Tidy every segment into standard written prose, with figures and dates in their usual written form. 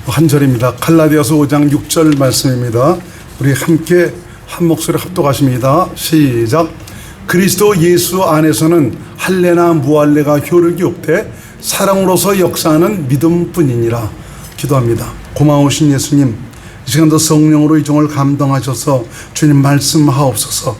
한 절입니다. 갈라디아서 5장 6절 말씀입니다. 우리 함께 한 목소리 합독하십니다. 시작. 그리스도 예수 안에서는 할례나 무할례가 효력이 없되 사랑으로서 역사하는 믿음뿐이니라. 기도합니다. 고마우신 예수님, 이 시간도 성령으로 이 종을 감동하셔서 주님 말씀하옵소서.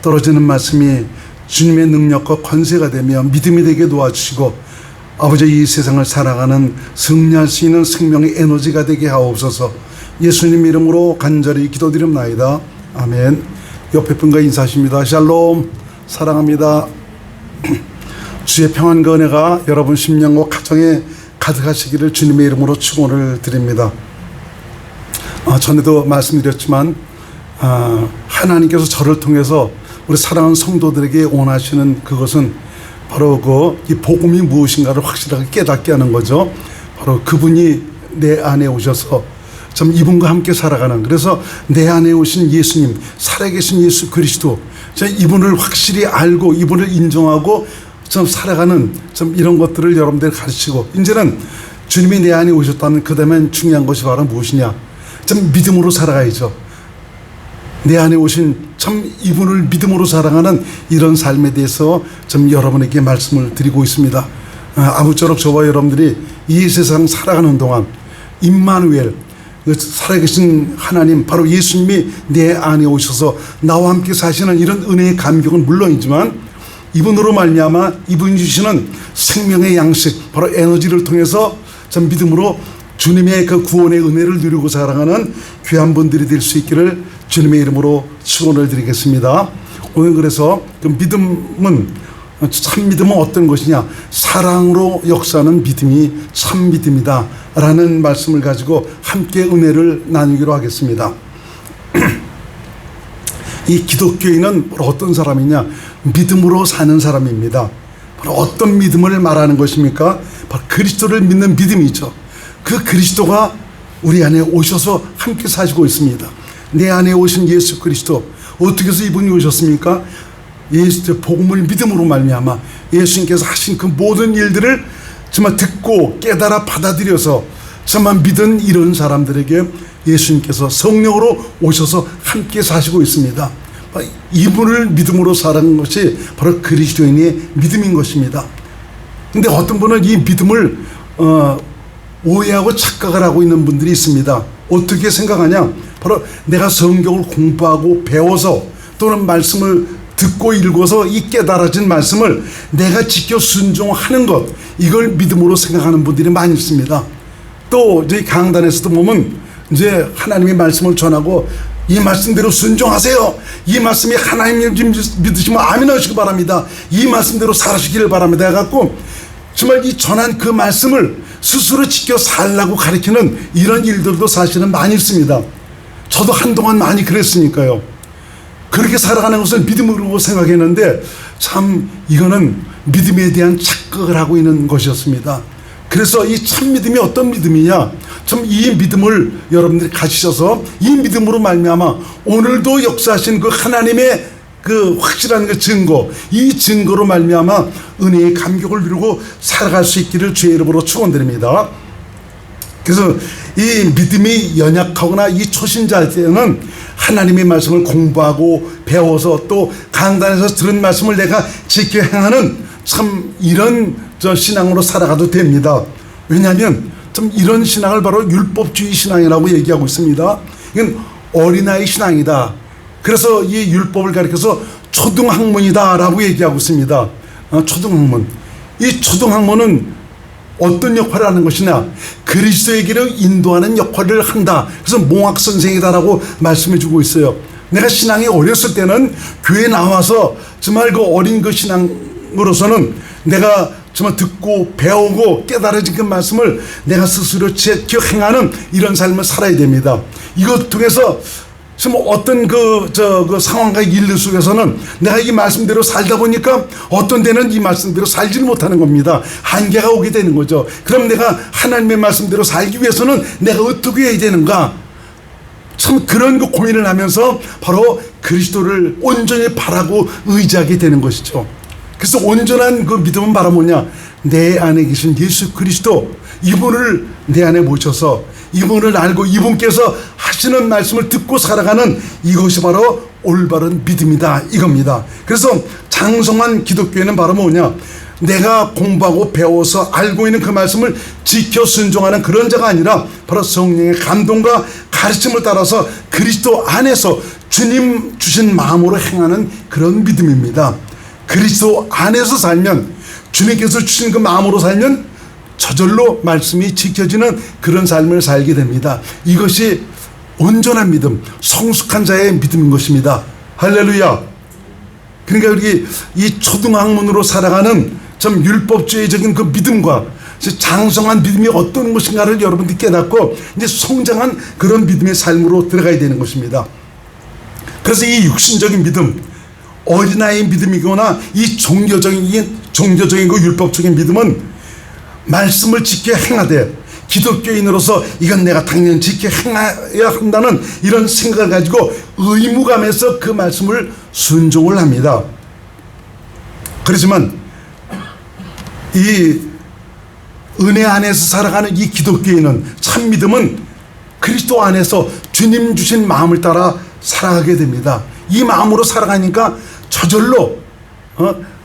떨어지는 말씀이 주님의 능력과 권세가 되며 믿음이 되게 도와주시고 아버지, 이 세상을 살아가는 승리할 수 있는 생명의 에너지가 되게 하옵소서. 예수님 이름으로 간절히 기도드립나이다. 아멘. 옆에 분과 인사하십니다. 샬롬. 사랑합니다. 주의 평안과 은혜가 여러분 심령과 가정에 가득하시기를 주님의 이름으로 축원을 드립니다. 전에도 말씀드렸지만 하나님께서 저를 통해서 우리 사랑하는 성도들에게 원하시는 그것은 바로 이 복음이 무엇인가를 확실하게 깨닫게 하는 거죠. 바로 그분이 내 안에 오셔서 참 이분과 함께 살아가는, 그래서 내 안에 오신 예수님, 살아계신 예수 그리스도, 이분을 확실히 알고 이분을 인정하고 좀 살아가는 좀 이런 것들을 여러분들 가르치고, 이제는 주님이 내 안에 오셨다면 그 다음에 중요한 것이 바로 무엇이냐, 좀 믿음으로 살아가야죠. 내 안에 오신 참 이분을 믿음으로 살아가는 이런 삶에 대해서 좀 여러분에게 말씀을 드리고 있습니다. 아무쪼록 저와 여러분들이 이 세상 살아가는 동안 임마누엘, 살아계신 하나님, 바로 예수님이 내 안에 오셔서 나와 함께 사시는 이런 은혜의 감격은 물론이지만 이분으로 말미암아 이분이 주시는 생명의 양식, 바로 에너지를 통해서 참 믿음으로 주님의 그 구원의 은혜를 누리고 살아가는 귀한 분들이 될 수 있기를 주님의 이름으로 축원을 드리겠습니다. 오늘 그래서 그 믿음은, 참 믿음은 어떤 것이냐, 사랑으로 역사하는 믿음이 참 믿음이다 라는 말씀을 가지고 함께 은혜를 나누기로 하겠습니다. 이 기독교인은 바로 어떤 사람이냐, 믿음으로 사는 사람입니다. 바로 어떤 믿음을 말하는 것입니까? 바로 그리스도를 믿는 믿음이죠. 그 그리스도가 우리 안에 오셔서 함께 사시고 있습니다. 내 안에 오신 예수 그리스도, 어떻게 해서 이분이 오셨습니까? 예수 복음을 믿음으로 말미암아 예수님께서 하신 그 모든 일들을 정말 듣고 깨달아 받아들여서 정말 믿은 이런 사람들에게 예수님께서 성령으로 오셔서 함께 사시고 있습니다. 이분을 믿음으로 살아가는 것이 바로 그리스도인의 믿음인 것입니다. 근데 어떤 분은 이 믿음을 오해하고 착각을 하고 있는 분들이 있습니다. 어떻게 생각하냐, 바로 내가 성경을 공부하고 배워서 또는 말씀을 듣고 읽어서 이 깨달아진 말씀을 내가 지켜 순종하는 것, 이걸 믿음으로 생각하는 분들이 많이 있습니다. 또 저희 강단에서도 보면 이제 하나님의 말씀을 전하고 이 말씀대로 순종하세요, 이 말씀이 하나님을 믿으시면 아멘 하시기 바랍니다, 이 말씀대로 살아시기를 바랍니다 해갖고 정말 이 전한 그 말씀을 스스로 지켜 살라고 가르치는 이런 일들도 사실은 많이 있습니다. 저도 한동안 많이 그랬으니까요. 그렇게 살아가는 것을 믿음으로 생각했는데 참 이거는 믿음에 대한 착각을 하고 있는 것이었습니다. 그래서 이 참 믿음이 어떤 믿음이냐, 참 이 믿음을 여러분들이 가지셔서 이 믿음으로 말미암아 오늘도 역사하신 그 하나님의 그 확실한 그 증거, 이 증거로 말미암아 은혜의 감격을 누리고 살아갈 수 있기를 주의 이름으로 축원드립니다. 그래서 이 믿음이 연약하거나 이 초신자한테는 하나님의 말씀을 공부하고 배워서 또 강단에서 들은 말씀을 내가 지켜 행하는 참 이런 신앙으로 살아가도 됩니다. 왜냐하면 참 이런 신앙을 바로 율법주의 신앙이라고 얘기하고 있습니다. 이건 어린아이 신앙이다. 그래서 이 율법을 가리켜서 초등학문이다 라고 얘기하고 있습니다. 초등학문, 이 초등학문은 어떤 역할을 하는 것이냐, 그리스도에게를 인도하는 역할을 한다. 그래서 몽학선생이다라고 말씀해 주고 있어요. 내가 신앙이 어렸을 때는 교회에 나와서 정말 그 어린 그 신앙으로서는 내가 정말 듣고 배우고 깨달아진 그 말씀을 내가 스스로 지켜 행하는 이런 삶을 살아야 됩니다. 이것 통해서 어떤 그 상황과 일 속에서는 내가 이 말씀대로 살다 보니까 어떤 데는 이 말씀대로 살지를 못하는 겁니다. 한계가 오게 되는 거죠. 그럼 내가 하나님의 말씀대로 살기 위해서는 내가 어떻게 해야 되는가? 참 그런 그 고민을 하면서 바로 그리스도를 온전히 바라고 의지하게 되는 것이죠. 그래서 온전한 그 믿음은 바로 뭐냐? 내 안에 계신 예수 그리스도, 이분을 내 안에 모셔서 이분을 알고 이분께서 하시는 말씀을 듣고 살아가는 이것이 바로 올바른 믿음이다 이겁니다. 그래서 장성한 기독교회는 바로 뭐냐, 내가 공부하고 배워서 알고 있는 그 말씀을 지켜 순종하는 그런 자가 아니라 바로 성령의 감동과 가르침을 따라서 그리스도 안에서 주님 주신 마음으로 행하는 그런 믿음입니다. 그리스도 안에서 살면, 주님께서 주신 그 마음으로 살면 저절로 말씀이 지켜지는 그런 삶을 살게 됩니다. 이것이 온전한 믿음, 성숙한 자의 믿음인 것입니다. 할렐루야. 그러니까 우리 이 초등학문으로 살아가는 좀 율법주의적인 그 믿음과 장성한 믿음이 어떤 것인가를 여러분들이 깨닫고 이제 성장한 그런 믿음의 삶으로 들어가야 되는 것입니다. 그래서 이 육신적인 믿음, 어린아이의 믿음이거나 이 종교적인 그 율법적인 믿음은 말씀을 지켜 행하되, 기독교인으로서 이건 내가 당연히 지켜 행해야 한다는 이런 생각을 가지고 의무감에서 그 말씀을 순종을 합니다. 그렇지만 이 은혜 안에서 살아가는 이 기독교인은, 참 믿음은 그리스도 안에서 주님 주신 마음을 따라 살아가게 됩니다. 이 마음으로 살아가니까 저절로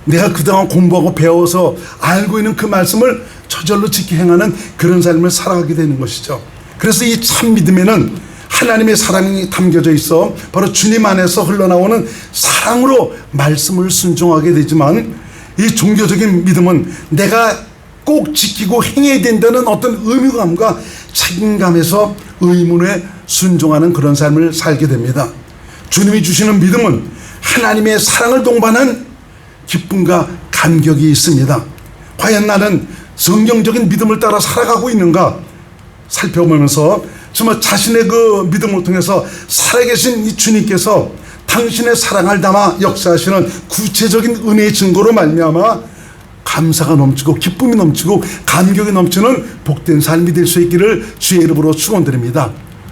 내가 그동안 공부하고 배워서 알고 있는 그 말씀을 저절로 지켜 행하는 그런 삶을 살아가게 되는 것이죠. 그래서 이 참 믿음에는 하나님의 사랑이 담겨져 있어 바로 주님 안에서 흘러나오는 사랑으로 말씀을 순종하게 되지만, 이 종교적인 믿음은 내가 꼭 지키고 행해야 된다는 어떤 의무감과 책임감에서 의문에 순종하는 그런 삶을 살게 됩니다. 주님이 주시는 믿음은 하나님의 사랑을 동반한 기쁨과 감격이 있습니다. 과연 나는 성경적인 믿음을 따라 살아가고 있는가 살펴보면서 정말 자신의 그 믿음을 통해서 살아계신 이 주님께서 당신의 사랑을 담아 역사하시는 구체적인 은혜의 증거로 말미암아 감사가 넘치고 기쁨이 넘치고 감격이 넘치는 복된 삶이 될 수 있기를 주의 이름으로 축원드립니다.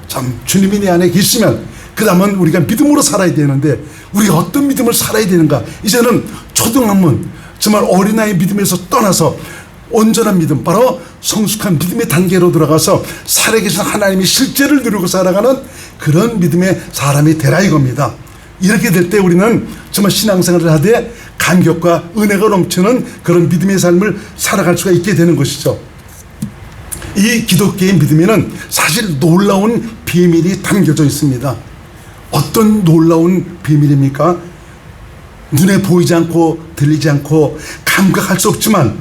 참 주님이 내 안에 계시면 그 다음은 우리가 믿음으로 살아야 되는데, 우리가 어떤 믿음을 살아야 되는가, 이제는 초등학문, 정말 어린아이 믿음에서 떠나서 온전한 믿음, 바로 성숙한 믿음의 단계로 들어가서 살아계신 하나님의 실제를 누리고 살아가는 그런 믿음의 사람이 되라 이겁니다. 이렇게 될 때 우리는 정말 신앙생활을 하되 감격과 은혜가 넘치는 그런 믿음의 삶을 살아갈 수가 있게 되는 것이죠. 이 기독교의 믿음에는 사실 놀라운 비밀이 담겨져 있습니다. 어떤 놀라운 비밀입니까? 눈에 보이지 않고 들리지 않고 감각할 수 없지만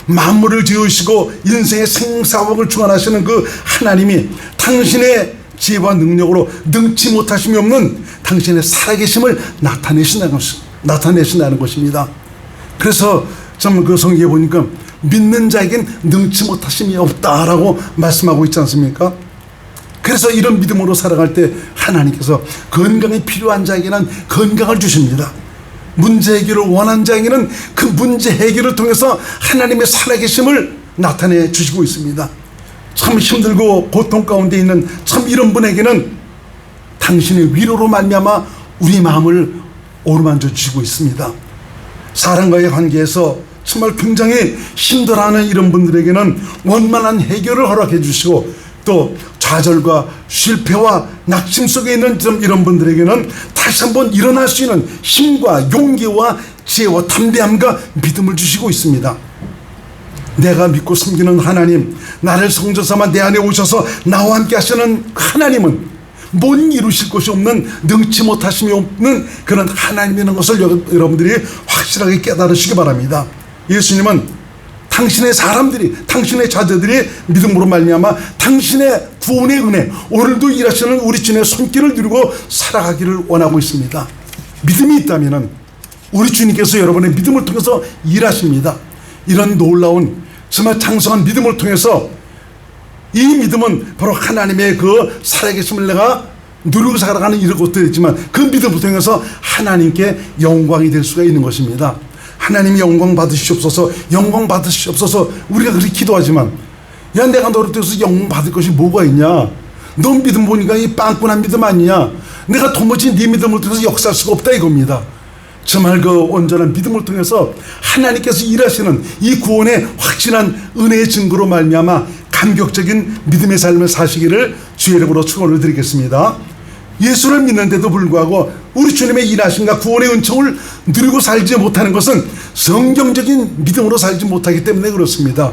만물을 지으시고 인생의 생사복을 주관하시는 그 하나님이 당신의 지혜와 능력으로 능치 못하심이 없는 당신의 살아계심을 나타내신다는 것입니다. 그래서 참 그 성경에 보니까 믿는 자에겐 능치 못하심이 없다라고 말씀하고 있지 않습니까? 그래서 이런 믿음으로 살아갈 때 하나님께서 건강이 필요한 자에게는 건강을 주십니다. 문제 해결을 원하는 자에게는 그 문제 해결을 통해서 하나님의 살아계심을 나타내 주시고 있습니다. 참 힘들고 고통 가운데 있는 참 이런 분에게는 당신의 위로로 말미암아 우리 마음을 어루만져 주시고 있습니다. 사람과의 관계에서 정말 굉장히 힘들어하는 이런 분들에게는 원만한 해결을 허락해 주시고, 또 좌절과 실패와 낙심 속에 있는 이런 분들에게는 다시 한번 일어날 수 있는 힘과 용기와 지혜와 담대함과 믿음을 주시고 있습니다. 내가 믿고 섬기는 하나님, 나를 성전 삼아 내 안에 오셔서 나와 함께 하시는 하나님은 못 이루실 것이 없는, 능치 못하심이 없는 그런 하나님이라는 것을 여러분들이 확실하게 깨달으시기 바랍니다. 예수님은 당신의 사람들이, 당신의 자녀들이 믿음으로 말미암아 당신의 구원의 은혜, 오늘도 일하시는 우리 주님의 손길을 누리고 살아가기를 원하고 있습니다. 믿음이 있다면 우리 주님께서 여러분의 믿음을 통해서 일하십니다. 이런 놀라운 정말 장성한 믿음을 통해서, 이 믿음은 바로 하나님의 그 살아계심을 내가 누리고 살아가는 이런 것도 있지만 그 믿음을 통해서 하나님께 영광이 될 수가 있는 것입니다. 하나님이 영광 받으시옵소서, 영광 받으시옵소서. 우리가 그렇게 기도하지만, 야 내가 너를 통해서 영광 받을 것이 뭐가 있냐, 너 믿음 보니까 이 빵꾸난 믿음 아니냐, 내가 도무지 네 믿음을 통해서 역사할 수가 없다 이겁니다. 정말 그 온전한 믿음을 통해서 하나님께서 일하시는 이 구원의 확실한 은혜의 증거로 말미암아 감격적인 믿음의 삶을 사시기를 주의 이름으로 축원을 드리겠습니다. 예수를 믿는데도 불구하고 우리 주님의 일하심과 구원의 은총을 누리고 살지 못하는 것은 성경적인 믿음으로 살지 못하기 때문에 그렇습니다.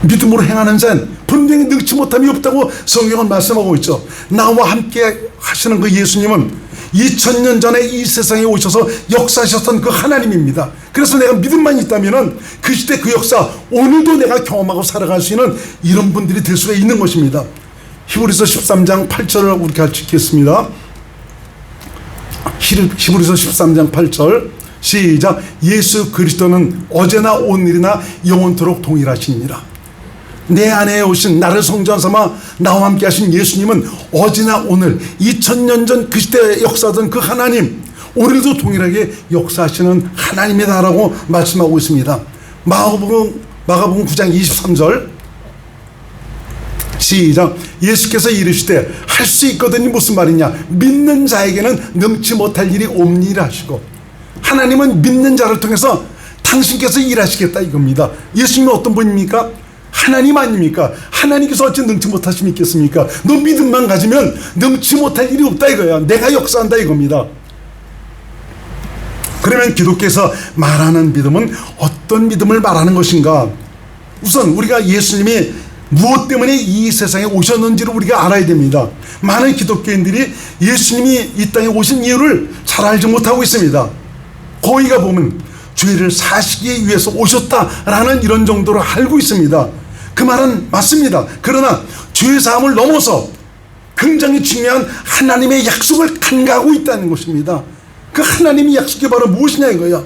믿음으로 행하는 자는 분명히 능치 못함이 없다고 성경은 말씀하고 있죠. 나와 함께 하시는 그 예수님은 2000년 전에 이 세상에 오셔서 역사하셨던 그 하나님입니다. 그래서 내가 믿음만 있다면 그 시대 그 역사 오늘도 내가 경험하고 살아갈 수 있는 이런 분들이 될 수가 있는 것입니다. 히브리서 13장 8절을 우리 같이 읽겠습니다. 히브리서 13장 8절 시작. 예수 그리스도는 어제나 오늘이나 영원토록 동일하시니라. 내 안에 오신 나를 성전 삼아 나와 함께 하신 예수님은 어제나 오늘 2000년 전 그 시대에 역사하던 그 하나님, 오늘도 동일하게 역사하시는 하나님이다라고 말씀하고 있습니다. 마가복음 9장 23절 시작. 예수께서 이르시되 할 수 있거든이 무슨 말이냐. 믿는 자에게는 능치 못할 일이 없니라 하시고, 하나님은 믿는 자를 통해서 당신께서 일하시겠다 이겁니다. 예수님은 어떤 분입니까? 하나님 아닙니까? 하나님께서 어찌 능치 못하심이 있겠습니까? 너 믿음만 가지면 능치 못할 일이 없다 이거야. 내가 역사한다 이겁니다. 그러면 기독교에서 말하는 믿음은 어떤 믿음을 말하는 것인가? 우선 우리가 예수님이 무엇 때문에 이 세상에 오셨는지를 우리가 알아야 됩니다. 많은 기독교인들이 예수님이 이 땅에 오신 이유를 잘 알지 못하고 있습니다. 거기가 보면 죄를 사시기 위해서 오셨다라는 이런 정도로 알고 있습니다. 그 말은 맞습니다. 그러나 죄 사함을 넘어서 굉장히 중요한 하나님의 약속을 간과하고 있다는 것입니다. 그 하나님의 약속이 바로 무엇이냐 이거야.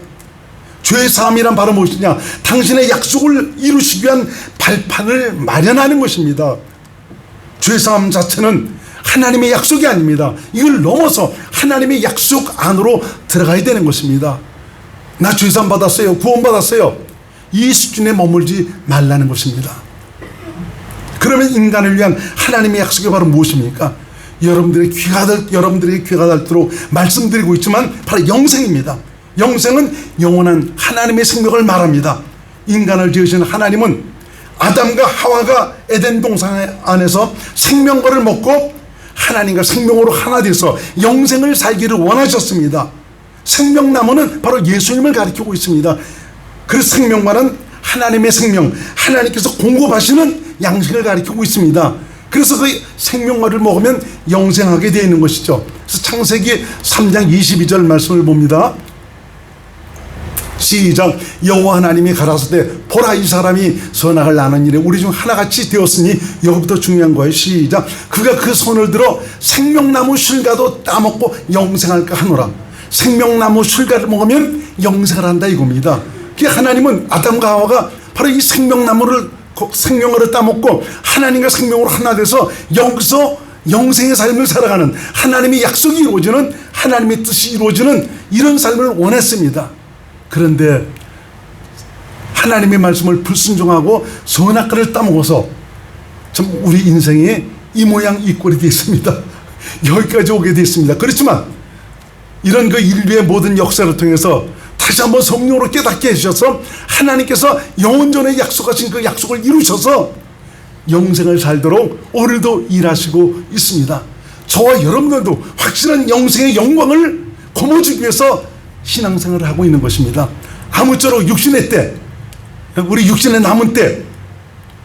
죄 사함이란 바로 무엇이냐. 당신의 약속을 이루시기 위한 발판을 마련하는 것입니다. 죄 사함 자체는 하나님의 약속이 아닙니다. 이걸 넘어서 하나님의 약속 안으로 들어가야 되는 것입니다. 나 죄 사함 받았어요. 구원 받았어요. 이 수준에 머물지 말라는 것입니다. 그러면 인간을 위한 하나님의 약속이 바로 무엇입니까? 여러분들의 귀가 닳도록 말씀드리고 있지만 바로 영생입니다. 영생은 영원한 하나님의 생명을 말합니다. 인간을 지으신 하나님은 아담과 하와가 에덴 동산 안에서 생명과를 먹고 하나님과 생명으로 하나 돼서 영생을 살기를 원하셨습니다. 생명나무는 바로 예수님을 가리키고 있습니다. 그 생명과는 하나님의 생명, 하나님께서 공급하시는 양식을 가리키고 있습니다. 그래서 그 생명과를 먹으면 영생하게 되어 있는 것이죠. 그래서 창세기 3장 22절 말씀을 봅니다. 시작. 여호와 하나님이 가라사대 보라 이 사람이 선악을 아는 일에 우리 중 하나같이 되었으니 여기부터 중요한 거예요. 시작. 그가 그 손을 들어 생명나무 실과도 따먹고 영생할까 하노라. 생명나무 실과를 먹으면 영생을 한다 이겁니다. 하나님은 아담과 하와가 바로 이 생명나무를 생명을 따먹고 하나님과 생명으로 하나 돼서 여기서 영생의 삶을 살아가는 하나님의 약속이 이루어지는 하나님의 뜻이 이루어지는 이런 삶을 원했습니다. 그런데 하나님의 말씀을 불순종하고 선악과를 따먹어서 참 우리 인생이 이 모양 이 꼴이 되어 있습니다. 여기까지 오게 되어 있습니다. 그렇지만 이런 그 인류의 모든 역사를 통해서 다시 한번 성령으로 깨닫게 해주셔서 하나님께서 영원전에 약속하신 그 약속을 이루셔서 영생을 살도록 오늘도 일하시고 있습니다. 저와 여러분들도 확실한 영생의 영광을 거머쥐기 위해서 신앙생활을 하고 있는 것입니다. 아무쪼록 육신의 때, 우리 육신의 남은 때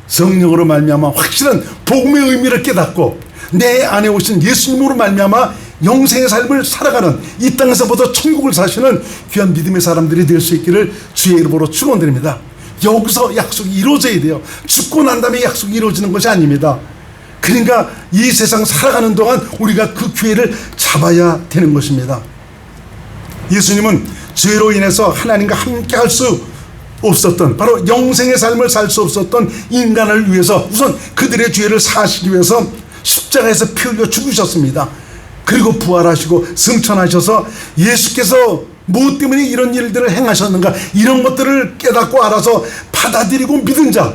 성령으로 말미암아 확실한 복음의 의미를 깨닫고 내 안에 오신 예수님으로 말미암아 영생의 삶을 살아가는 이 땅에서부터 천국을 사시는 귀한 믿음의 사람들이 될 수 있기를 주의 이름으로 축원드립니다. 여기서 약속이 이루어져야 돼요. 죽고 난 다음에 약속이 이루어지는 것이 아닙니다. 그러니까 이 세상 살아가는 동안 우리가 그 기회를 잡아야 되는 것입니다. 예수님은 죄로 인해서 하나님과 함께 할 수 없었던, 바로 영생의 삶을 살 수 없었던 인간을 위해서 우선 그들의 죄를 사하시기 위해서 십자가에서 피 흘려 죽으셨습니다. 그리고 부활하시고 승천하셔서 예수께서 무엇 때문에 이런 일들을 행하셨는가, 이런 것들을 깨닫고 알아서 받아들이고 믿은 자,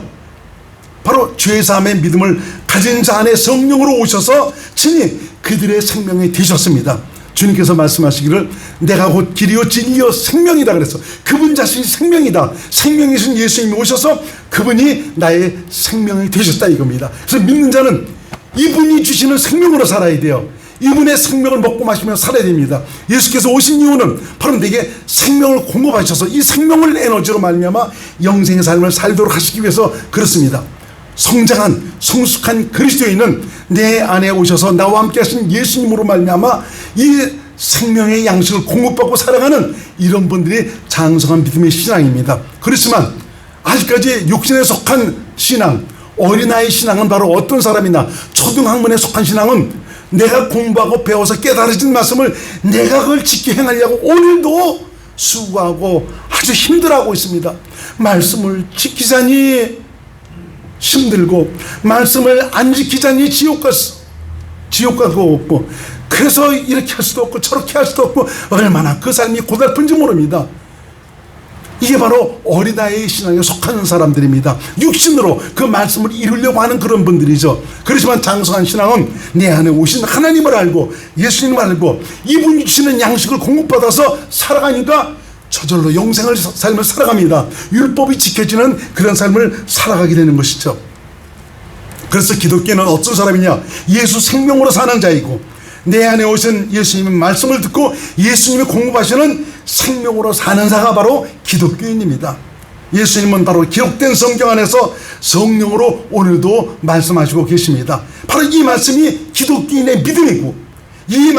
바로 죄사함의 믿음을 가진 자 안에 성령으로 오셔서 친히 그들의 생명이 되셨습니다. 주님께서 말씀하시기를 내가 곧 길이요 진리요 생명이다 그랬어. 그분 자신이 생명이다. 생명이신 예수님이 오셔서 그분이 나의 생명이 되셨다 이겁니다. 그래서 믿는 자는 이분이 주시는 생명으로 살아야 돼요. 이분의 생명을 먹고 마시며 살아야 됩니다. 예수께서 오신 이유는 바로 내게 생명을 공급하셔서 이 생명을 에너지로 말미암아 영생의 삶을 살도록 하시기 위해서 그렇습니다. 성장한 성숙한 그리스도인은 내 안에 오셔서 나와 함께 하신 예수님으로 말미암아 이 생명의 양식을 공급받고 살아가는 이런 분들이 장성한 믿음의 신앙입니다. 그렇지만 아직까지 육신에 속한 신앙, 어린아이 신앙은 바로 어떤 사람이나 초등학문에 속한 신앙은 내가 공부하고 배워서 깨달아진 말씀을 내가 그걸 지켜 행하려고 오늘도 수고하고 아주 힘들어하고 있습니다. 말씀을 지키자니 힘들고 말씀을 안 지키자니 지옥 가고 없고 그래서 이렇게 할 수도 없고 저렇게 할 수도 없고 얼마나 그 삶이 고달픈지 모릅니다. 이게 바로 어린아이의 신앙에 속하는 사람들입니다. 육신으로 그 말씀을 이루려고 하는 그런 분들이죠. 그렇지만 장성한 신앙은 내 안에 오신 하나님을 알고 예수님을 알고 이분이 주시는 양식을 공급받아서 살아가니까 저절로 영생을 삶을 살아갑니다. 율법이 지켜지는 그런 삶을 살아가게 되는 것이죠. 그래서 기독교는 어떤 사람이냐? 예수 생명으로 사는 자이고 내 안에 오신 예수님의 말씀을 듣고 예수님이 공급하시는 생명으로 사는 자가 바로 기독교인입니다. 예수님은 바로 기록된 성경 안에서 성령으로 오늘도 말씀하시고 계십니다. 바로 이 말씀이 기독교인의 믿음이고 이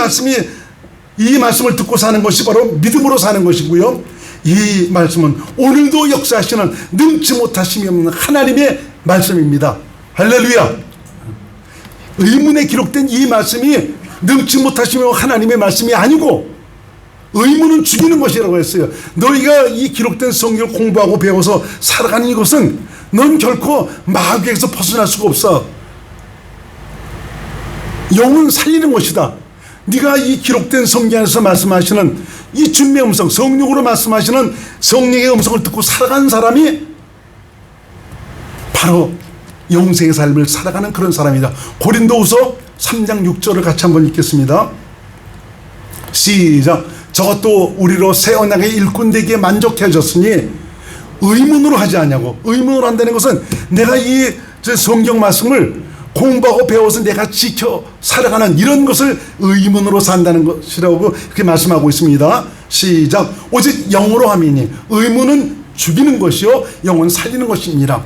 말씀을 듣고 사는 것이 바로 믿음으로 사는 것이고요. 이 말씀은 오늘도 역사하시는 능치 못하심이 없는 하나님의 말씀입니다. 할렐루야. 의문에 기록된 이 말씀이 능치 못하심이 없는 하나님의 말씀이 아니고 의문은 죽이는 것이라고 했어요. 너희가 이 기록된 성경을 공부하고 배워서 살아가는 이것은 넌 결코 마귀에서 벗어날 수가 없어. 영은 살리는 것이다. 네가 이 기록된 성경에서 말씀하시는 이 주님의 음성, 성령으로 말씀하시는 성령의 음성을 듣고 살아가는 사람이 바로 영생의 삶을 살아가는 그런 사람이다. 고린도후서 3장 6절을 같이 한번 읽겠습니다. 시작. 저것도 우리로 새 언약의 일꾼 되기에 만족해 하셨으니 의문으로 하지 않냐고. 의문으로 한다는 것은 내가 이 성경 말씀을 공부하고 배워서 내가 지켜 살아가는 이런 것을 의문으로 산다는 것이라고 그렇게 말씀하고 있습니다. 시작. 오직 영으로 함이니 의문은 죽이는 것이요 영은 살리는 것입니다.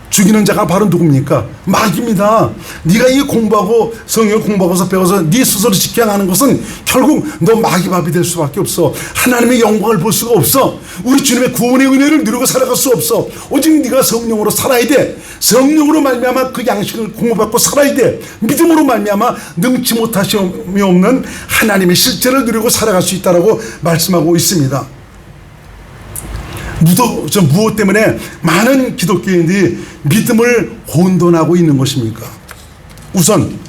죽이는 자가 바로 누굽니까? 마귀입니다. 네가 이 공부하고 성경을 공부하고서 배워서 네 스스로 지켜야 하는 것은 결국 너 마귀밥이 될 수밖에 없어. 하나님의 영광을 볼 수가 없어. 우리 주님의 구원의 은혜를 누리고 살아갈 수 없어. 오직 네가 성령으로 살아야 돼. 성령으로 말미암아 그 양식을 공급받고 살아야 돼. 믿음으로 말미암아 능치 못하심이 없는 하나님의 실제를 누리고 살아갈 수 있다라고 말씀하고 있습니다. 무엇 때문에 많은 기독교인들이 믿음을 혼돈하고 있는 것입니까? 우선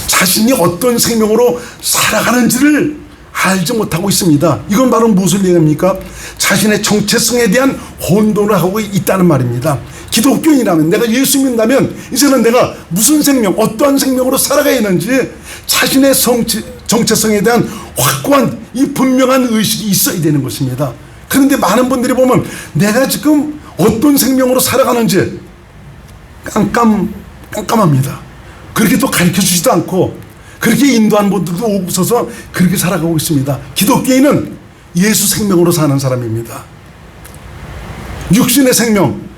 자신이 어떤 생명으로 살아가는지를 알지 못하고 있습니다. 이건 바로 무슨 얘기입니까? 자신의 정체성에 대한 혼돈을 하고 있다는 말입니다. 기독교인이라면, 내가 예수 믿는다면 이제는 내가 무슨 생명, 어떠한 생명으로 살아가야 하는지 자신의 정체성에 대한 확고한 이 분명한 의식이 있어야 되는 것입니다. 그런데 많은 분들이 보면 내가 지금 어떤 생명으로 살아가는지 깜깜합니다. 그렇게 또 가르쳐주지도 않고 그렇게 인도한 분들도 오고서서 그렇게 살아가고 있습니다. 기독교인은 예수 생명으로 사는 사람입니다. 육신의 생명,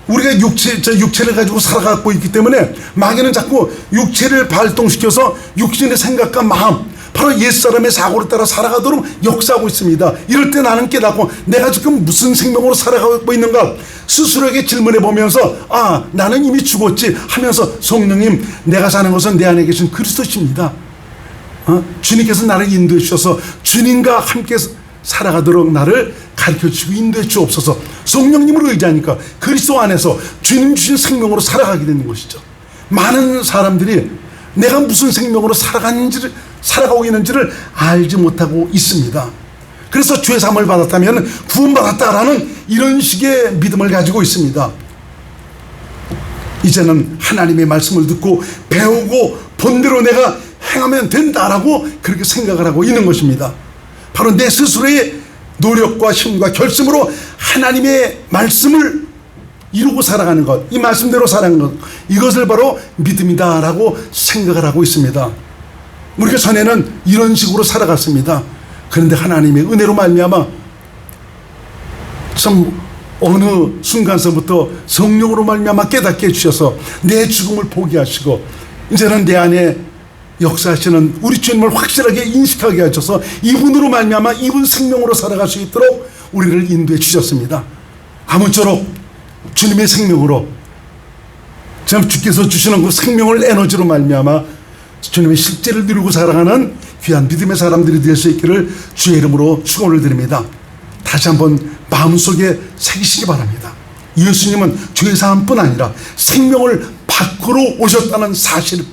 우리가 육체를 가지고 살아가고 있기 때문에 마귀는 자꾸 육체를 발동시켜서 육신의 생각과 마음, 바로 옛사람의 사고를 따라 살아가도록 역사하고 있습니다. 이럴 때 나는 깨닫고 내가 지금 무슨 생명으로 살아가고 있는가 스스로에게 질문해 보면서 나는 이미 죽었지 하면서 성령님, 내가 사는 것은 내 안에 계신 그리스도십니다. 주님께서 나를 인도해 주셔서 주님과 함께 살아가도록 나를 가르쳐주시고 인도해 주옵소서. 성령님을 의지하니까 그리스도 안에서 주님 주신 생명으로 살아가게 되는 것이죠. 많은 사람들이 내가 무슨 생명으로 살아가고 있는지를 알지 못하고 있습니다. 그래서 죄 사함을 받았다면 구원받았다라는 이런 식의 믿음을 가지고 있습니다. 이제는 하나님의 말씀을 듣고 배우고 본대로 내가 행하면 된다라고 그렇게 생각을 하고 있는 것입니다. 바로 내 스스로의 노력과 힘과 결심으로 하나님의 말씀을 이루고 살아가는 것, 이 말씀대로 살아가는 것, 이것을 바로 믿음이다라고 생각을 하고 있습니다. 우리가 전에는 이런 식으로 살아갔습니다. 그런데 하나님의 은혜로 말미암아 참 어느 순간서부터 성령으로 말미암아 깨닫게 해주셔서 내 죽음을 포기하시고 이제는 내 안에 역사하시는 우리 주님을 확실하게 인식하게 하셔서 이분으로 말미암아 이분 생명으로 살아갈 수 있도록 우리를 인도해 주셨습니다. 아무쪼록 주님의 생명으로 참 주께서 주시는 그 생명을 에너지로 말미암아 주님의 실제를 누리고 살아가는 귀한 믿음의 사람들이 될 수 있기를 주의 이름으로 축원을 드립니다. 다시 한번 마음속에 새기시기 바랍니다. 예수님은 죄 사함뿐 아니라 생명을 밖으로 오셨다는 사실,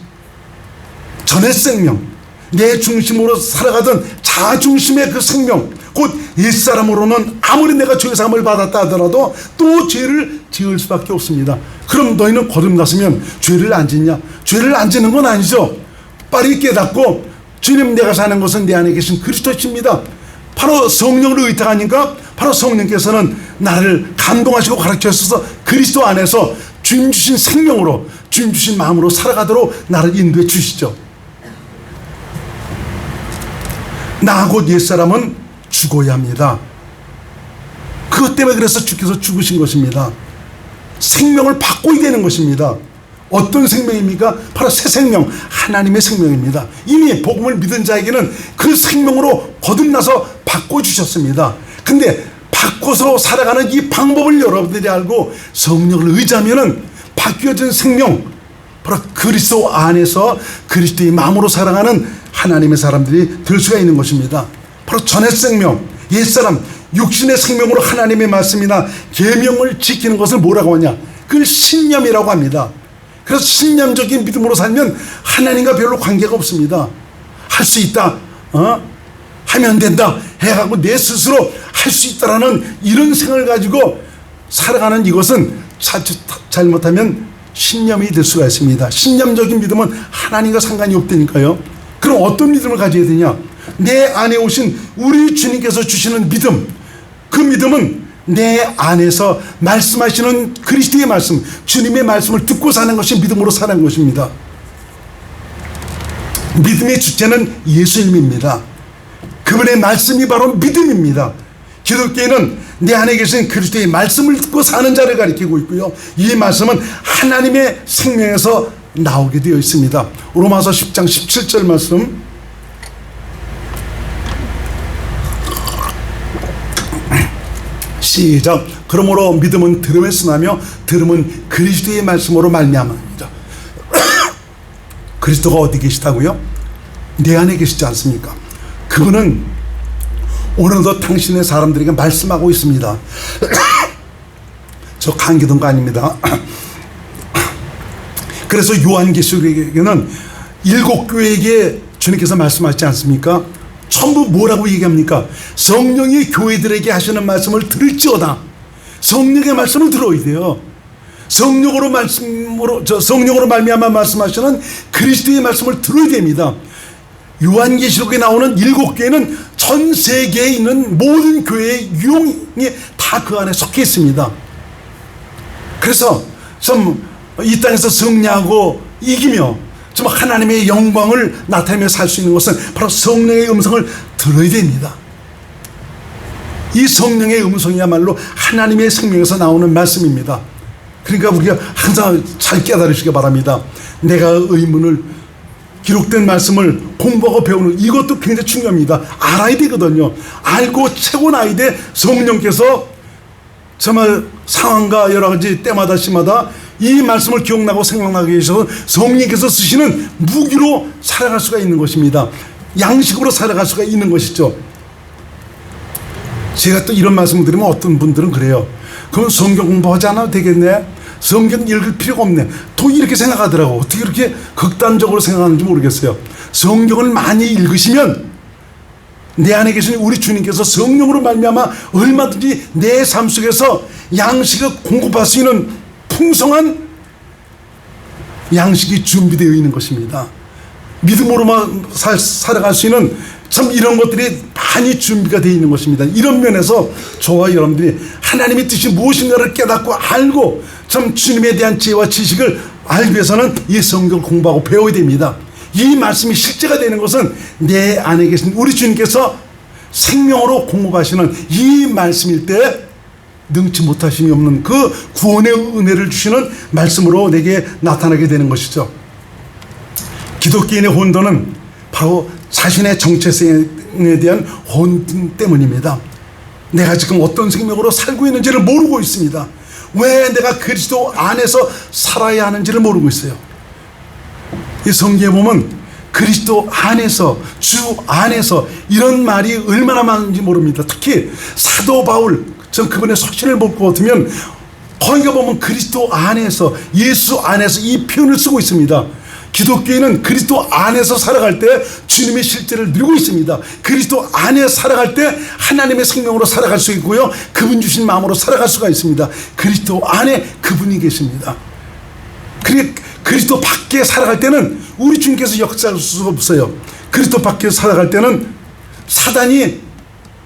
전의 생명, 내 중심으로 살아가던 자중심의 그 생명, 곧 옛사람으로는 아무리 내가 죄 사함을 받았다 하더라도 또 죄를 지을 수밖에 없습니다. 그럼 너희는 거듭났으면 죄를 안 짓냐? 죄를 안 짓는 건 아니죠. 빨리 깨닫고 주님, 내가 사는 것은 내 안에 계신 그리스도십니다. 바로 성령을 의탁하니까 바로 성령께서는 나를 감동하시고 가르쳐주셔서 그리스도 안에서 주님 주신 생명으로, 주님 주신 마음으로 살아가도록 나를 인도해 주시죠. 나 곧 옛사람은 죽어야 합니다. 그것 때문에 그래서 주께서 죽으신 것입니다. 생명을 바꿔야 되는 것입니다. 어떤 생명입니까? 바로 새 생명, 하나님의 생명입니다. 이미 복음을 믿은 자에게는 그 생명으로 거듭나서 바꿔주셨습니다. 근데 바꿔서 살아가는 이 방법을 여러분들이 알고 성령을 의지하면은 바뀌어진 생명, 바로 그리스도 안에서 그리스도의 마음으로 살아가는 하나님의 사람들이 될 수가 있는 것입니다. 바로 전의 생명, 옛사람, 육신의 생명으로 하나님의 말씀이나 계명을 지키는 것을 뭐라고 하냐? 그걸 신념이라고 합니다. 그래서 신념적인 믿음으로 살면 하나님과 별로 관계가 없습니다. 할 수 있다, 하면 된다 해가지고 내 스스로 할 수 있다라는 이런 생각을 가지고 살아가는 이것은 잘못하면 신념이 될 수가 있습니다. 신념적인 믿음은 하나님과 상관이 없다니까요. 그럼 어떤 믿음을 가져야 되냐? 내 안에 오신 우리 주님께서 주시는 믿음, 그 믿음은 내 안에서 말씀하시는 그리스도의 말씀, 주님의 말씀을 듣고 사는 것이 믿음으로 사는 것입니다. 믿음의 주체는 예수님입니다. 그분의 말씀이 바로 믿음입니다. 기독교인은 내 안에 계신 그리스도의 말씀을 듣고 사는 자를 가리키고 있고요, 이 말씀은 하나님의 생명에서 나오게 되어 있습니다. 로마서 10장 17절 말씀, 시작. 그러므로 믿음은 들음에서 나며 들음은 그리스도의 말씀으로 말미암습니다. 그리스도가 어디 계시다고요? 내 안에 계시지 않습니까? 그분은 오늘도 당신의 사람들에게 말씀하고 있습니다. 저 감기던 거 아닙니다. 그래서 요한계시록에게는 7교회에게 주님께서 말씀하시지 않습니까? 전부 뭐라고 얘기합니까? 성령이 교회들에게 하시는 말씀을 들을지어다. 성령의 말씀을 들어야 돼요. 성령으로 말미암아 말씀하시는 그리스도의 말씀을 들어야 됩니다. 요한계시록에 나오는 7교회는 전 세계에 있는 모든 교회의 유형이 다 그 안에 섞여 있습니다. 그래서 좀 이 땅에서 승리하고 이기며 좀 하나님의 영광을 나타내며 살 수 있는 것은 바로 성령의 음성을 들어야 됩니다. 이 성령의 음성이야말로 하나님의 생명에서 나오는 말씀입니다. 그러니까 우리가 항상 잘 깨달으시기 바랍니다. 내가 의문을, 기록된 말씀을 공부하고 배우는 이것도 굉장히 중요합니다. 알아야 되거든요. 알고 채워놔야 돼. 성령께서 정말 상황과 여러 가지 때마다 시마다 이 말씀을 기억나고 생각나게 해서 성령께서 쓰시는 무기로 살아갈 수가 있는 것입니다. 양식으로 살아갈 수가 있는 것이죠. 제가 또 이런 말씀을 드리면 어떤 분들은 그래요. 그럼 성경 공부하지 않아도 되겠네, 성경 읽을 필요가 없네, 또 이렇게 생각하더라고. 어떻게 이렇게 극단적으로 생각하는지 모르겠어요. 성경을 많이 읽으시면 내 안에 계신 우리 주님께서 성령으로 말미암아 얼마든지 내 삶 속에서 양식을 공급할 수 있는 풍성한 양식이 준비되어 있는 것입니다. 믿음으로만 살아갈 수 있는 참 이런 것들이 많이 준비가 되어 있는 것입니다. 이런 면에서 저와 여러분들이 하나님의 뜻이 무엇인가를 깨닫고 알고 참 주님에 대한 지혜와 지식을 알기 위해서는 이 성경을 공부하고 배워야 됩니다. 이 말씀이 실제가 되는 것은 내 안에 계신 우리 주님께서 생명으로 공급하시는 이 말씀일 때 능치 못하심이 없는 그 구원의 은혜를 주시는 말씀으로 내게 나타나게 되는 것이죠. 기독교인의 혼돈은 바로 자신의 정체성에 대한 혼돈 때문입니다. 내가 지금 어떤 생명으로 살고 있는지를 모르고 있습니다. 왜 내가 그리스도 안에서 살아야 하는지를 모르고 있어요. 이 성경에 보면 그리스도 안에서, 주 안에서 이런 말이 얼마나 많은지 모릅니다. 특히 사도 바울, 전 그분의 서신을 볼 것 같으면 거기가 보면 그리스도 안에서, 예수 안에서 이 표현을 쓰고 있습니다. 기독교인은 그리스도 안에서 살아갈 때 주님의 실제를 누리고 있습니다. 그리스도 안에 살아갈 때 하나님의 생명으로 살아갈 수 있고요, 그분 주신 마음으로 살아갈 수가 있습니다. 그리스도 안에 그분이 계십니다. 그리스도 밖에 살아갈 때는 우리 주님께서 역사할 수가 없어요. 그리스도 밖에 살아갈 때는 사단이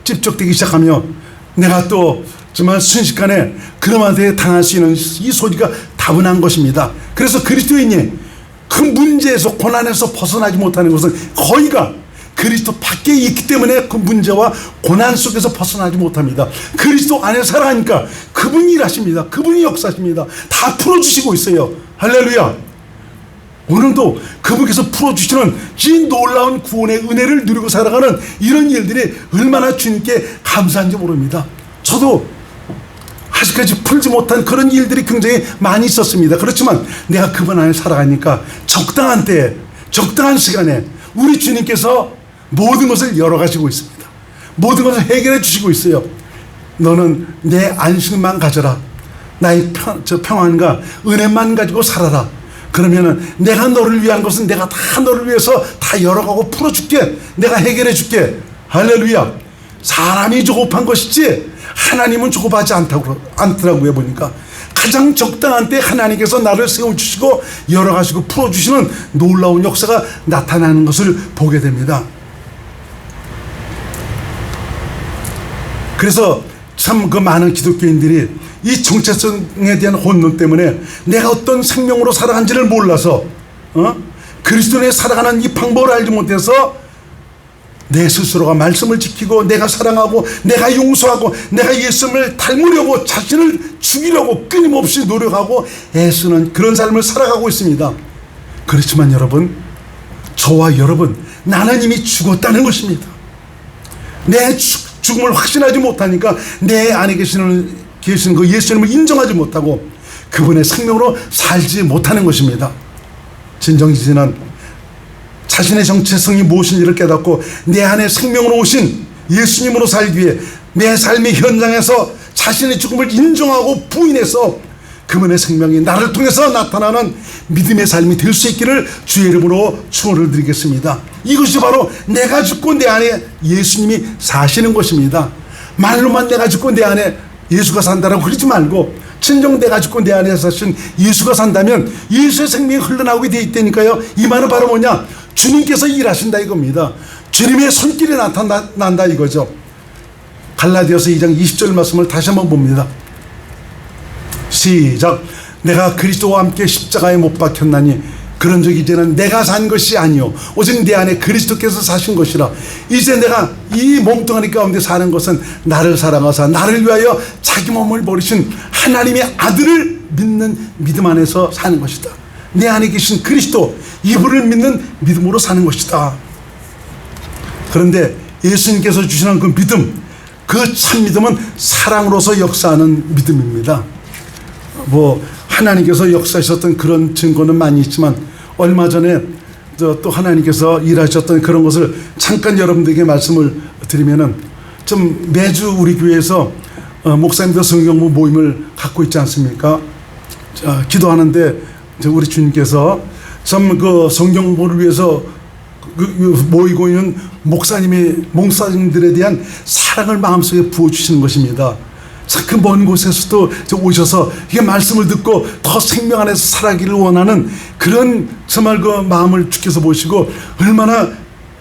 집적되기 시작하며 내가 또 정말 순식간에 그놈한테 당할 수 있는 이 소리가 다분한 것입니다. 그래서 그리스도인이 그 문제에서, 고난에서 벗어나지 못하는 것은 거의가 그리스도 밖에 있기 때문에 그 문제와 고난 속에서 벗어나지 못합니다. 그리스도 안에 살아가니까 그분이 일하십니다. 그분이 역사하십니다. 다 풀어주시고 있어요. 할렐루야. 오늘도 그분께서 풀어주시는 이 놀라운 구원의 은혜를 누리고 살아가는 이런 일들이 얼마나 주님께 감사한지 모릅니다. 저도 아직까지 풀지 못한 그런 일들이 굉장히 많이 있었습니다. 그렇지만 내가 그분 안에 살아가니까 적당한 때에, 적당한 시간에 우리 주님께서 모든 것을 열어가시고 있습니다. 모든 것을 해결해 주시고 있어요. 너는 내 안식만 가져라. 나의 평안과 은혜만 가지고 살아라. 그러면은 내가 너를 위한 것은 내가 다 너를 위해서 다 열어가고 풀어줄게. 내가 해결해 줄게. 할렐루야. 사람이 조급한 것이지 하나님은 조급하지 않더라고요. 보니까 가장 적당한 때 하나님께서 나를 세워주시고 열어가시고 풀어주시는 놀라운 역사가 나타나는 것을 보게 됩니다. 그래서 참 그 많은 기독교인들이 이 정체성에 대한 혼돈 때문에 내가 어떤 생명으로 살아간지를 몰라서 그리스도에 살아가는 이 방법을 알지 못해서 내 스스로가 말씀을 지키고 내가 사랑하고 내가 용서하고 내가 예수님을 닮으려고 자신을 죽이려고 끊임없이 노력하고 애쓰는 그런 삶을 살아가고 있습니다. 그렇지만 여러분, 저와 여러분, 나는 이미 죽었다는 것입니다. 내 죽음을 확신하지 못하니까 내 안에 계시는 그 예수님을 인정하지 못하고 그분의 생명으로 살지 못하는 것입니다. 진정이지는 자신의 정체성이 무엇인지를 깨닫고 내 안에 생명으로 오신 예수님으로 살기 위해 내 삶의 현장에서 자신의 죽음을 인정하고 부인해서 그분의 생명이 나를 통해서 나타나는 믿음의 삶이 될 수 있기를 주의 이름으로 축원을 드리겠습니다. 이것이 바로 내가 죽고 내 안에 예수님이 사시는 것입니다. 말로만 내가 죽고 내 안에 예수가 산다라고 그러지 말고 진정 내가 죽고 내 안에 사신 예수가 산다면 예수의 생명이 흘러나오게 돼 있다니까요. 이 말은 바로 뭐냐? 주님께서 일하신다 이겁니다. 주님의 손길이 나타난다 이거죠. 갈라디아서 2장 20절 말씀을 다시 한번 봅니다. 시작. 내가 그리스도와 함께 십자가에 못 박혔나니 그런즉 이제는 내가 산 것이 아니요 오직 내 안에 그리스도께서 사신 것이라. 이제 내가 이 몸뚱아리 가운데 사는 것은 나를 사랑하사 나를 위하여 자기 몸을 버리신 하나님의 아들을 믿는 믿음 안에서 사는 것이다. 내 안에 계신 그리스도, 이분을 믿는 믿음으로 사는 것이다. 그런데 예수님께서 주시는 그 믿음, 그 참 믿음은 사랑으로서 역사하는 믿음입니다. 하나님께서 역사하셨던 그런 증거는 많이 있지만 얼마 전에 또 하나님께서 일하셨던 그런 것을 잠깐 여러분들에게 말씀을 드리면은, 좀 매주 우리 교회에서 목사님들 성경부 모임을 갖고 있지 않습니까? 기도하는데 우리 주님께서 참 그 성경부를 위해서 모이고 있는 목사님들에 대한 사랑을 마음속에 부어주시는 것입니다. 그 먼 곳에서도 오셔서 이게 말씀을 듣고 더 생명 안에서 살아가기를 원하는 그런 정말 그 마음을 주께서 보시고 얼마나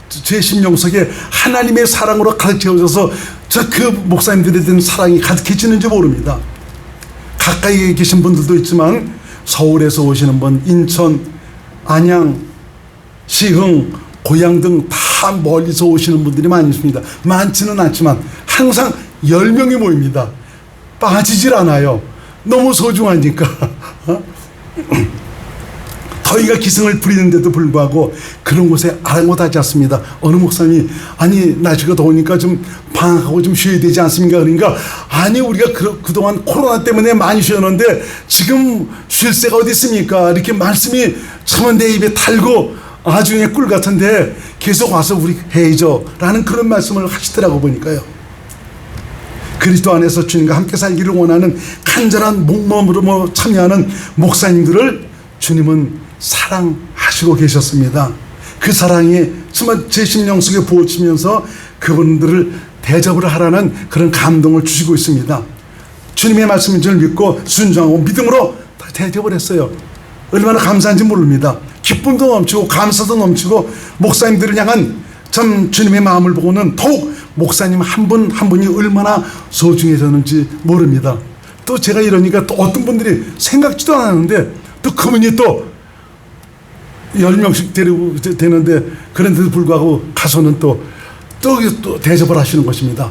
제 심령 속에 하나님의 사랑으로 가득 채워져서 그 목사님들에 대한 사랑이 가득해지는지 모릅니다. 가까이 계신 분들도 있지만 서울에서 오시는 분, 인천, 안양, 시흥, 고향 등 다 멀리서 오시는 분들이 많이 있습니다. 많지는 않지만 항상 10명이 모입니다. 빠지질 않아요. 너무 소중하니까. 더위가 기승을 부리는데도 불구하고 그런 곳에 아랑곳하지 않습니다. 어느 목사님이 아니 날씨가 더우니까 좀 방학하고 좀 쉬어야 되지 않습니까? 그러니까 아니 우리가 그동안 코로나 때문에 많이 쉬었는데 지금 쉴 새가 어디 있습니까? 이렇게 말씀이 참 내 입에 달고 아주 그냥 꿀 같은데 계속 와서 우리 해야죠라는 그런 말씀을 하시더라고 보니까요. 그리스도 안에서 주님과 함께 살기를 원하는 간절한 목마음으로 참여하는 목사님들을 주님은 사랑하시고 계셨습니다. 그 사랑이 정말 제 심령 속에 부어지면서 그분들을 대접을 하라는 그런 감동을 주시고 있습니다. 주님의 말씀인 줄 믿고 순종하고 믿음으로 다 대접을 했어요. 얼마나 감사한지 모릅니다. 기쁨도 넘치고 감사도 넘치고 목사님들을 향한 참 주님의 마음을 보고는 더욱 목사님 한 분 한 분이 얼마나 소중해졌는지 모릅니다. 또 제가 이러니까 또 어떤 분들이 생각지도 않았는데 또 그분이 또 10명씩 데리고 되는데 그런데도 불구하고 가서는 또 대접을 하시는 것입니다.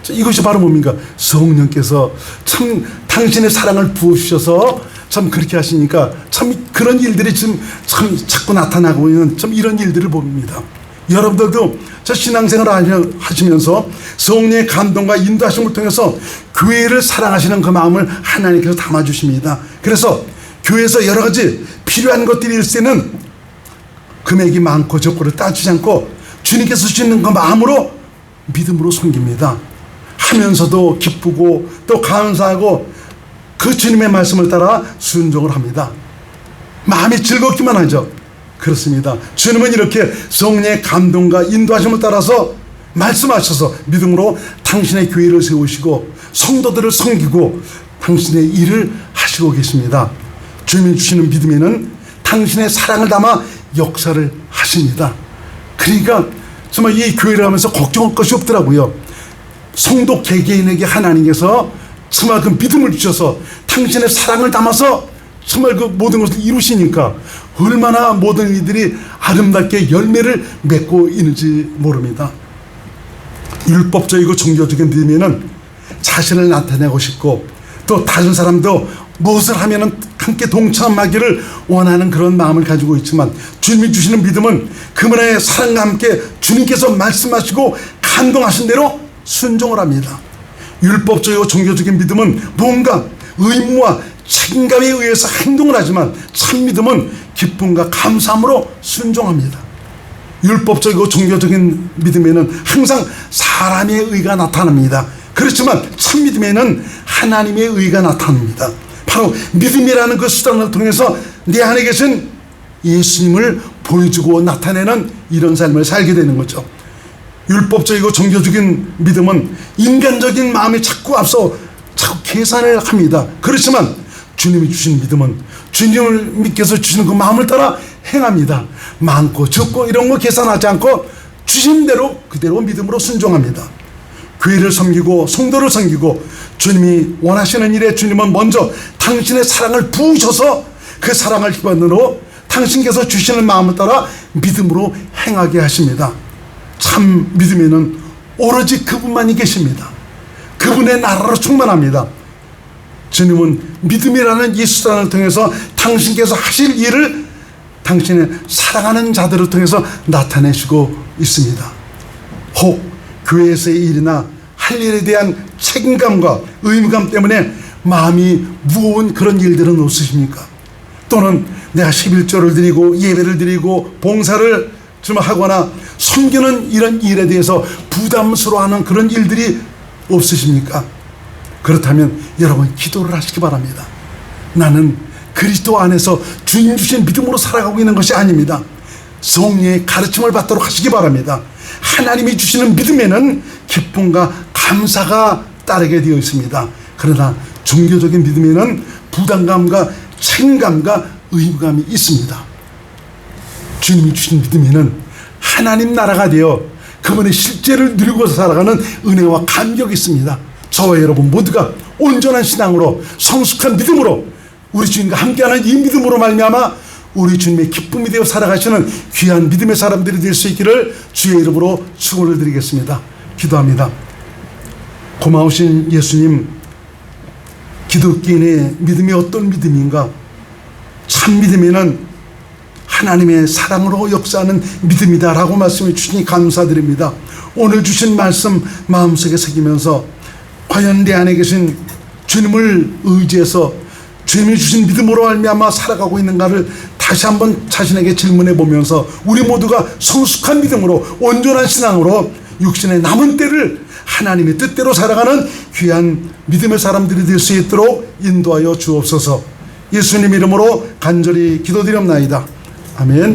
이것이 바로 뭡니까? 성령께서 참 당신의 사랑을 부어주셔서 참 그렇게 하시니까 참 그런 일들이 지금 참 자꾸 나타나고 있는 참 이런 일들을 봅니다. 여러분들도 저 신앙생활을 하시면서 성령의 감동과 인도하심을 통해서 교회를 사랑하시는 그 마음을 하나님께서 담아주십니다. 그래서 교회에서 여러 가지 필요한 것들이 있을 때는 금액이 많고 적고를 따지지 않고 주님께서 주시는 그 마음으로 믿음으로 섬깁니다. 하면서도 기쁘고 또 감사하고 그 주님의 말씀을 따라 순종을 합니다. 마음이 즐겁기만 하죠. 그렇습니다. 주님은 이렇게 성령의 감동과 인도하심을 따라서 말씀하셔서 믿음으로 당신의 교회를 세우시고 성도들을 섬기고 당신의 일을 하시고 계십니다. 주님이 주시는 믿음에는 당신의 사랑을 담아 역사를 하십니다. 그러니까 정말 이 교회를 하면서 걱정할 것이 없더라고요. 성도 개개인에게 하나님께서 정말 그 믿음을 주셔서 당신의 사랑을 담아서 정말 그 모든 것을 이루시니까 얼마나 모든 이들이 아름답게 열매를 맺고 있는지 모릅니다. 율법적이고 종교적인 믿음에는 자신을 나타내고 싶고 또 다른 사람도 무엇을 하면 함께 동참하기를 원하는 그런 마음을 가지고 있지만 주님이 주시는 믿음은 그분의 사랑과 함께 주님께서 말씀하시고 감동하신 대로 순종을 합니다. 율법적이고 종교적인 믿음은 뭔가 의무와 책임감에 의해서 행동을 하지만 참 믿음은 기쁨과 감사함으로 순종합니다. 율법적이고 종교적인 믿음에는 항상 사람의 의가 나타납니다. 그렇지만 참 믿음에는 하나님의 의가 나타납니다. 바로 믿음이라는 그 수단을 통해서 내 안에 계신 예수님을 보여주고 나타내는 이런 삶을 살게 되는 거죠. 율법적이고 종교적인 믿음은 인간적인 마음이 자꾸 앞서 자꾸 계산을 합니다. 그렇지만 주님이 주신 믿음은 주님을 믿겨서 주시는 그 마음을 따라 행합니다. 많고 적고 이런 거 계산하지 않고 주신 대로 그대로 믿음으로 순종합니다. 교회를 섬기고 성도를 섬기고 주님이 원하시는 일에 주님은 먼저 당신의 사랑을 부으셔서 그 사랑을 기반으로 당신께서 주시는 마음을 따라 믿음으로 행하게 하십니다. 참 믿음에는 오로지 그분만이 계십니다. 그분의 나라로 충만합니다. 주님은 믿음이라는 이 수단을 통해서 당신께서 하실 일을 당신의 사랑하는 자들을 통해서 나타내시고 있습니다. 혹 교회에서의 일이나 할 일에 대한 책임감과 의무감 때문에 마음이 무거운 그런 일들은 없으십니까? 또는 내가 11조를 드리고 예배를 드리고 봉사를 좀 하거나 섬기는 이런 일에 대해서 부담스러워하는 그런 일들이 없으십니까? 그렇다면 여러분 기도를 하시기 바랍니다. 나는 그리스도 안에서 주님 주신 믿음으로 살아가고 있는 것이 아닙니다. 성령의 가르침을 받도록 하시기 바랍니다. 하나님이 주시는 믿음에는 기쁨과 감사가 따르게 되어 있습니다. 그러나 종교적인 믿음에는 부담감과 책임감과 의무감이 있습니다. 주님이 주신 믿음에는 하나님 나라가 되어 그분의 실제를 누리고 살아가는 은혜와 감격이 있습니다. 저와 여러분 모두가 온전한 신앙으로 성숙한 믿음으로 우리 주님과 함께하는 이 믿음으로 말미암아 우리 주님의 기쁨이 되어 살아가시는 귀한 믿음의 사람들이 될 수 있기를 주의 이름으로 축원을 드리겠습니다. 기도합니다. 고마우신 예수님, 기독교인의 믿음이 어떤 믿음인가? 참 믿음에는 하나님의 사랑으로 역사하는 믿음이다라고 말씀해 주시니 감사드립니다. 오늘 주신 말씀 마음속에 새기면서 과연 내 안에 계신 주님을 의지해서 주님이 주신 믿음으로 말미암아 살아가고 있는가를 다시 한번 자신에게 질문해 보면서 우리 모두가 성숙한 믿음으로 온전한 신앙으로 육신의 남은 때를 하나님의 뜻대로 살아가는 귀한 믿음의 사람들이 될 수 있도록 인도하여 주옵소서. 예수님 이름으로 간절히 기도드립나이다. 아멘.